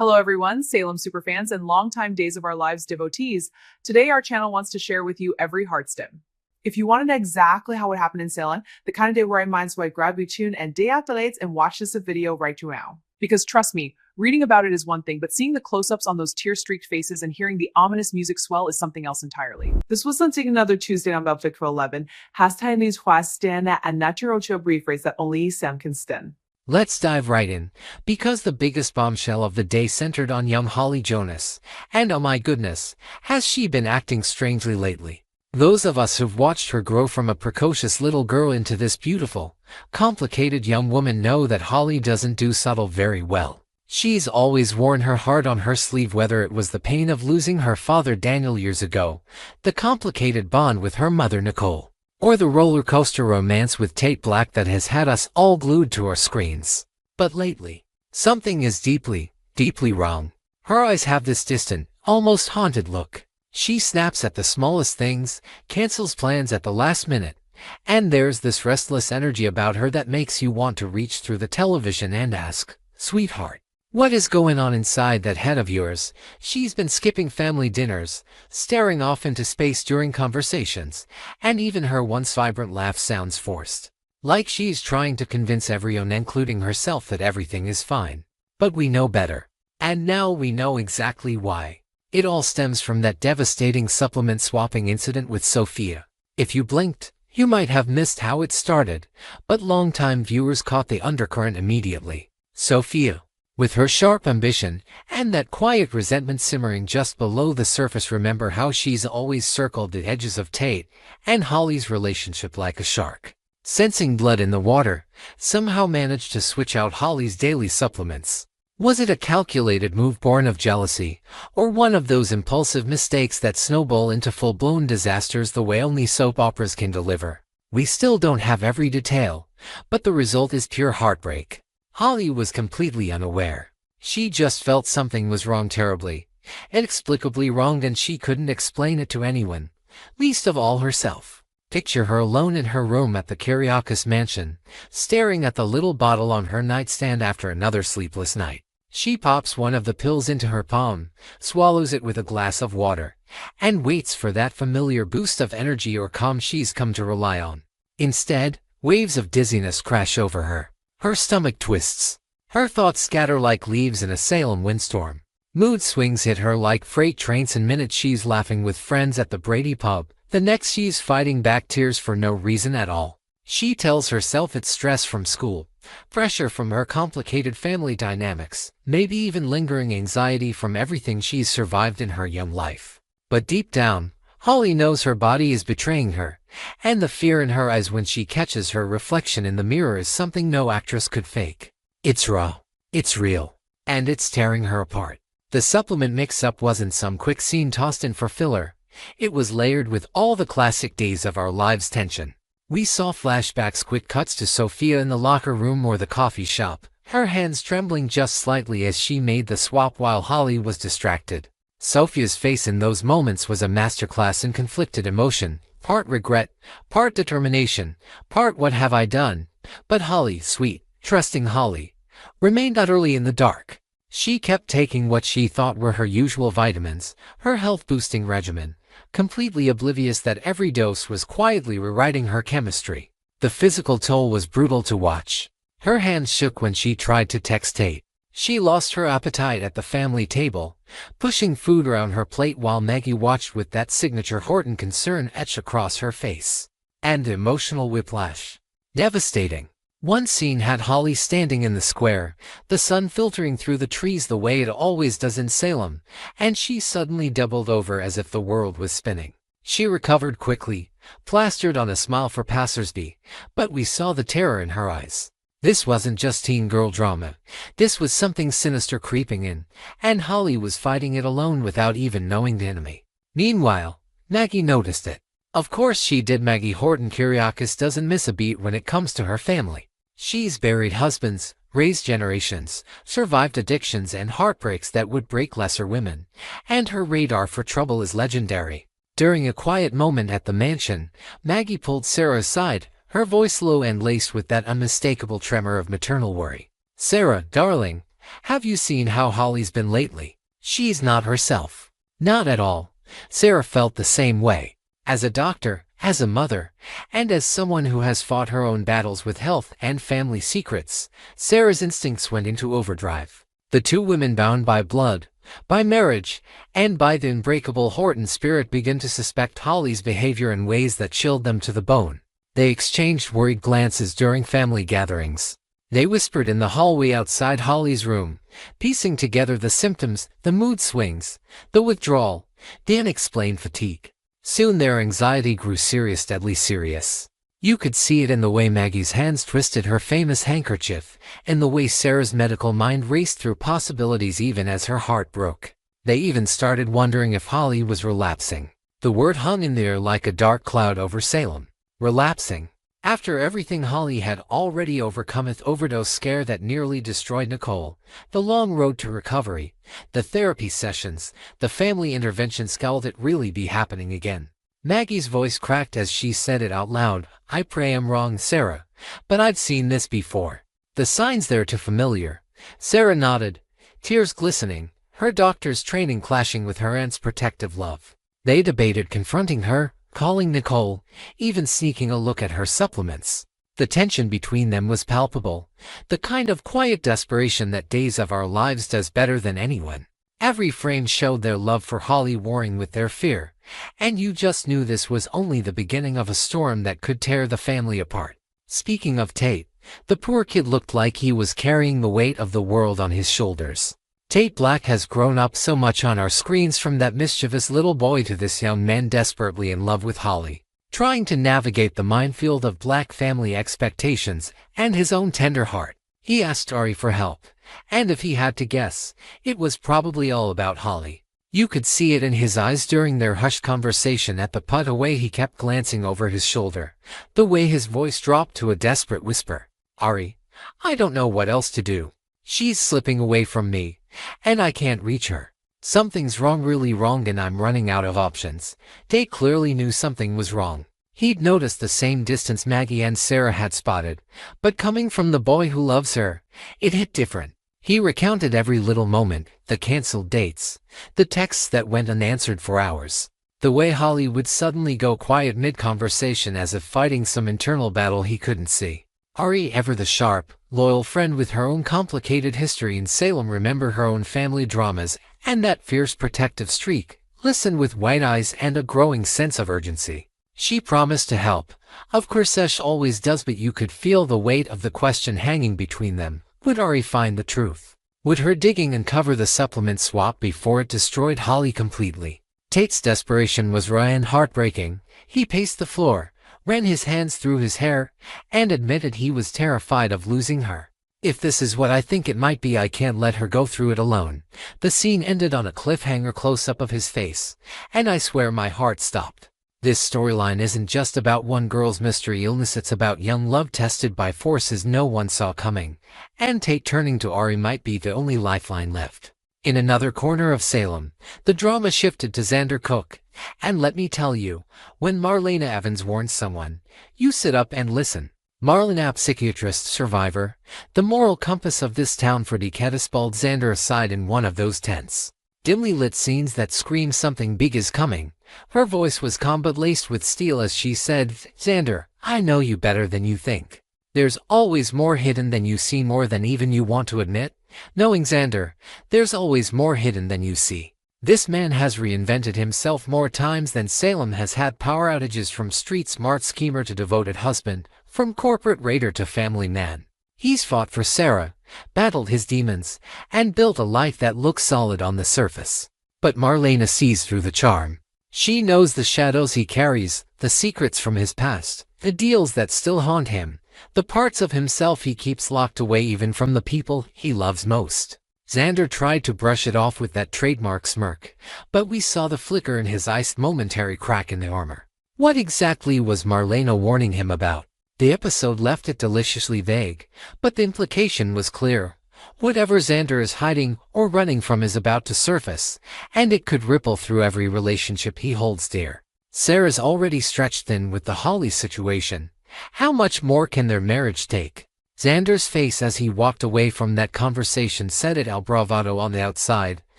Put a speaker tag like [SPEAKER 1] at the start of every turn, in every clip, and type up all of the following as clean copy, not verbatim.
[SPEAKER 1] Hello everyone, Salem superfans and longtime Days of Our Lives devotees. Today our channel wants to share with you every heartstem. If you want to know exactly how it happened in Salem, the kind of day where I minds why grab your tune and day after dates and watch this video right now. Because trust me, reading about it is one thing, but seeing the close-ups on those tear-streaked faces and hearing the ominous music swell is something else entirely. This was something another Tuesday on Belfic 11, has Chinese Huastana and natural brief phrase that only Sam can stand.
[SPEAKER 2] Let's dive right in, because the biggest bombshell of the day centered on young Holly Jonas, and oh my goodness, has she been acting strangely lately. Those of us who've watched her grow from a precocious little girl into this beautiful, complicated young woman know that Holly doesn't do subtle very well. She's always worn her heart on her sleeve, whether it was the pain of losing her father Daniel years ago, the complicated bond with her mother Nicole, or the roller coaster romance with Tate Black that has had us all glued to our screens. But lately, something is deeply, deeply wrong. Her eyes have this distant, almost haunted look. She snaps at the smallest things, cancels plans at the last minute, and there's this restless energy about her that makes you want to reach through the television and ask, "Sweetheart, what is going on inside that head of yours?" She's been skipping family dinners, staring off into space during conversations, and even her once vibrant laugh sounds forced. Like she's trying to convince everyone, including herself, that everything is fine. But we know better. And now we know exactly why. It all stems from that devastating supplement swapping incident with Sophia. If you blinked, you might have missed how it started, but longtime viewers caught the undercurrent immediately. Sophia, with her sharp ambition and that quiet resentment simmering just below the surface, remember how she's always circled the edges of Tate and Holly's relationship like a shark. Sensing blood in the water, somehow managed to switch out Holly's daily supplements. Was it a calculated move born of jealousy, or one of those impulsive mistakes that snowball into full-blown disasters the way only soap operas can deliver? We still don't have every detail, but the result is pure heartbreak. Holly was completely unaware. She just felt something was wrong, terribly, inexplicably wrong, and she couldn't explain it to anyone, least of all herself. Picture her alone in her room at the Kiriakis mansion, staring at the little bottle on her nightstand after another sleepless night. She pops one of the pills into her palm, swallows it with a glass of water, and waits for that familiar boost of energy or calm she's come to rely on. Instead, waves of dizziness crash over her. Her stomach twists. Her thoughts scatter like leaves in a Salem windstorm. Mood swings hit her like freight trains, and minutes she's laughing with friends at the Brady pub, the next she's fighting back tears for no reason at all. She tells herself it's stress from school, pressure from her complicated family dynamics, maybe even lingering anxiety from everything she's survived in her young life. But deep down, Holly knows her body is betraying her, and the fear in her eyes when she catches her reflection in the mirror is something no actress could fake. It's raw, it's real, and it's tearing her apart. The supplement mix-up wasn't some quick scene tossed in for filler. It was layered with all the classic Days of Our Lives tension. We saw flashbacks, quick cuts to Sophia in the locker room or the coffee shop, her hands trembling just slightly as she made the swap while Holly was distracted. Sophia's face in those moments was a masterclass in conflicted emotion, part regret, part determination, part what have I done. But Holly, sweet, trusting Holly, remained utterly in the dark. She kept taking what she thought were her usual vitamins, her health-boosting regimen, completely oblivious that every dose was quietly rewriting her chemistry. The physical toll was brutal to watch. Her hands shook when she tried to text Tate. She lost her appetite at the family table, pushing food around her plate while Maggie watched with that signature Horton concern etched across her face. And emotional whiplash. Devastating. One scene had Holly standing in the square, the sun filtering through the trees the way it always does in Salem, and she suddenly doubled over as if the world was spinning. She recovered quickly, plastered on a smile for passersby, but we saw the terror in her eyes. This wasn't just teen girl drama. This was something sinister creeping in, and Holly was fighting it alone without even knowing the enemy. Meanwhile, Maggie noticed it. Of course she did. Maggie Horton Kiriakis doesn't miss a beat when it comes to her family. She's buried husbands, raised generations, survived addictions and heartbreaks that would break lesser women, and her radar for trouble is legendary. During a quiet moment at the mansion, Maggie pulled Sarah aside, her voice low and laced with that unmistakable tremor of maternal worry. "Sarah, darling, Have you seen how Holly's been lately? She's not herself. Not at all. Sarah felt the same way. As a doctor, as a mother, and as someone who has fought her own battles with health and family secrets, Sarah's instincts went into overdrive. The two women bound by blood, by marriage, and by the unbreakable Horton spirit began to suspect Holly's behavior in ways that chilled them to the bone. They exchanged worried glances during family gatherings. They whispered in the hallway outside Holly's room, piecing together the symptoms, the mood swings, the withdrawal, the unexplained fatigue. Soon their anxiety grew serious, deadly serious. You could see it in the way Maggie's hands twisted her famous handkerchief, and the way Sarah's medical mind raced through possibilities even as her heart broke. They even started wondering if Holly was relapsing. The word hung in the air like a dark cloud over Salem. Relapsing. After everything Holly had already overcome, an overdose scare that nearly destroyed Nicole, the long road to recovery, the therapy sessions, the family intervention, could it really be happening again? Maggie's voice cracked as she said it out loud. I pray I'm wrong, Sarah, but I've seen this before. The signs there too familiar. Sarah nodded, tears glistening, her doctor's training clashing with her aunt's protective love. They debated confronting her, calling Nicole, even sneaking a look at her supplements. The tension between them was palpable, the kind of quiet desperation that Days of Our Lives does better than anyone. Every frame showed their love for Holly warring with their fear, and you just knew this was only the beginning of a storm that could tear the family apart. Speaking of Tate, the poor kid looked like he was carrying the weight of the world on his shoulders. Tate Black has grown up so much on our screens, from that mischievous little boy to this young man desperately in love with Holly, trying to navigate the minefield of Black family expectations and his own tender heart. He asked Ari for help, and if he had to guess, it was probably all about Holly. You could see it in his eyes during their hushed conversation at the put, the way he kept glancing over his shoulder, the way his voice dropped to a desperate whisper. Ari, I don't know what else to do. She's slipping away from me, and I can't reach her. Something's wrong, really wrong, and I'm running out of options. Tate clearly knew something was wrong. He'd noticed the same distance Maggie and Sarah had spotted, but coming from the boy who loves her, it hit different. He recounted every little moment, the canceled dates, the texts that went unanswered for hours, the way Holly would suddenly go quiet mid-conversation as if fighting some internal battle he couldn't see. Ari, ever the sharp, loyal friend with her own complicated history in Salem, remember her own family dramas and that fierce protective streak, listened with wide eyes and a growing sense of urgency. She promised to help. Of course Sesh always does, but you could feel the weight of the question hanging between them. Would Ari find the truth? Would her digging uncover the supplement swap before it destroyed Holly completely? Tate's desperation was raw and heartbreaking. He paced the floor, ran his hands through his hair, and admitted he was terrified of losing her. If this is what I think it might be, I can't let her go through it alone. The scene ended on a cliffhanger close-up of his face, and I swear my heart stopped. This storyline isn't just about one girl's mystery illness, it's about young love tested by forces no one saw coming, and Tate turning to Ari might be the only lifeline left. In another corner of Salem, the drama shifted to Xander Cook, and let me tell you, when Marlena Evans warns someone, you sit up and listen. Marlena, psychiatrist, survivor, the moral compass of this town for decades, pulled Xander aside in one of those tense, dimly lit scenes that scream something big is coming. Her voice was calm but laced with steel as she said, Xander, I know you better than you think. There's always more hidden than you see, more than even you want to admit. Knowing Xander, there's always more hidden than you see. This man has reinvented himself more times than Salem has had power outages, from street-smart schemer to devoted husband, from corporate raider to family man. He's fought for Sarah, battled his demons, and built a life that looks solid on the surface. But Marlena sees through the charm. She knows the shadows he carries, the secrets from his past, the deals that still haunt him, the parts of himself he keeps locked away even from the people he loves most. Xander tried to brush it off with that trademark smirk, but we saw the flicker in his eyes, momentary crack in the armor. What exactly was Marlena warning him about? The episode left it deliciously vague, but the implication was clear. Whatever Xander is hiding or running from is about to surface, and it could ripple through every relationship he holds dear. Sarah's already stretched thin with the Holly situation. How much more can their marriage take? Xander's face as he walked away from that conversation said it all: bravado on the outside,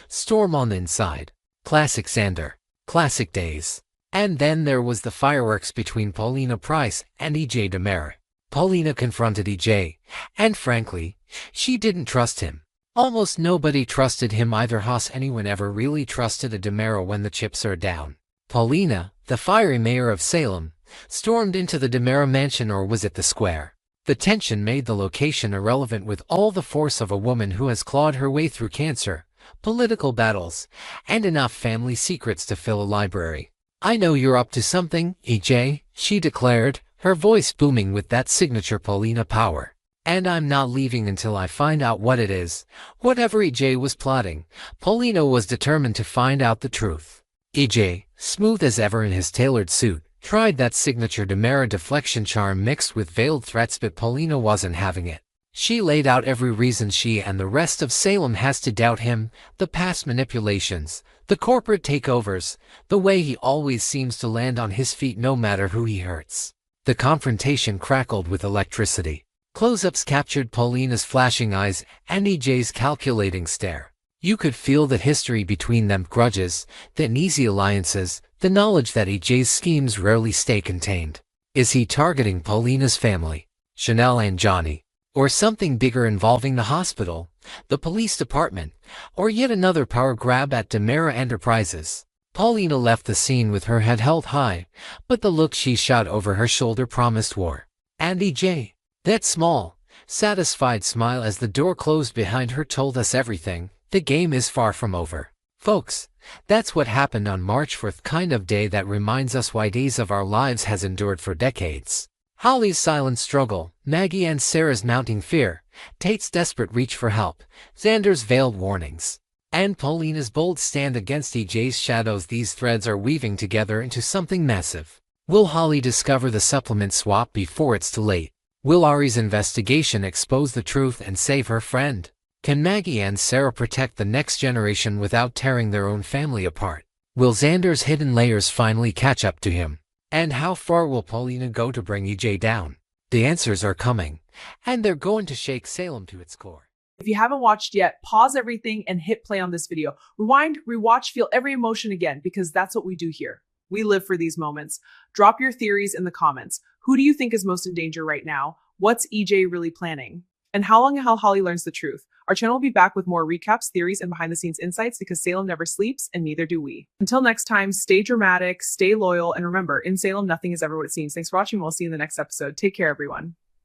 [SPEAKER 2] storm on the inside. Classic Xander. Classic days. And then there was the fireworks between Paulina Price and DiMera. Paulina confronted EJ, and frankly, she didn't trust him. Almost nobody trusted him either. Has anyone ever really trusted a DiMera when the chips are down? Paulina, the fiery mayor of Salem, stormed into the DiMera mansion, or was it the square? The tension made the location irrelevant with all the force of a woman who has clawed her way through cancer, political battles, and enough family secrets to fill a library. I know you're up to something, EJ, she declared, her voice booming with that signature Paulina power. And I'm not leaving until I find out what it is. Whatever EJ was plotting, Paulina was determined to find out the truth. EJ, smooth as ever in his tailored suit, tried that signature DiMera deflection charm mixed with veiled threats, but Paulina wasn't having it. She laid out every reason she and the rest of Salem has to doubt him: the past manipulations, the corporate takeovers, the way he always seems to land on his feet no matter who he hurts. The confrontation crackled with electricity. Close-ups captured Paulina's flashing eyes and EJ's calculating stare. You could feel the history between them: grudges, the uneasy alliances, the knowledge that EJ's schemes rarely stay contained. Is he targeting Paulina's family, Chanel and Johnny? Or something bigger involving the hospital, the police department, or yet another power grab at DiMera Enterprises? Paulina left the scene with her head held high, but the look she shot over her shoulder promised war. And EJ, that small, satisfied smile as the door closed behind her, told us everything. The game is far from over. Folks, that's what happened on March 4th, kind of day that reminds us why days of our lives has endured for decades. Holly's silent struggle, Maggie and Sarah's mounting fear, Tate's desperate reach for help, Xander's veiled warnings, and Paulina's bold stand against EJ's shadows. These threads are weaving together into something massive. Will Holly discover the supplement swap before it's too late? Will Ari's investigation expose the truth and save her friend? Can Maggie and Sarah protect the next generation without tearing their own family apart? Will Xander's hidden layers finally catch up to him? And how far will Paulina go to bring EJ down? The answers are coming, and they're going to shake Salem to its core.
[SPEAKER 1] If you haven't watched yet, pause everything and hit play on this video. Rewind, rewatch, feel every emotion again, because that's what we do here. We live for these moments. Drop your theories in the comments. Who do you think is most in danger right now? What's EJ really planning? And how long until Holly learns the truth? Our channel will be back with more recaps, theories, and behind-the-scenes insights, because Salem never sleeps, and neither do we. Until next time, stay dramatic, stay loyal, and remember, in Salem, nothing is ever what it seems. Thanks for watching. We'll see you in the next episode. Take care, everyone.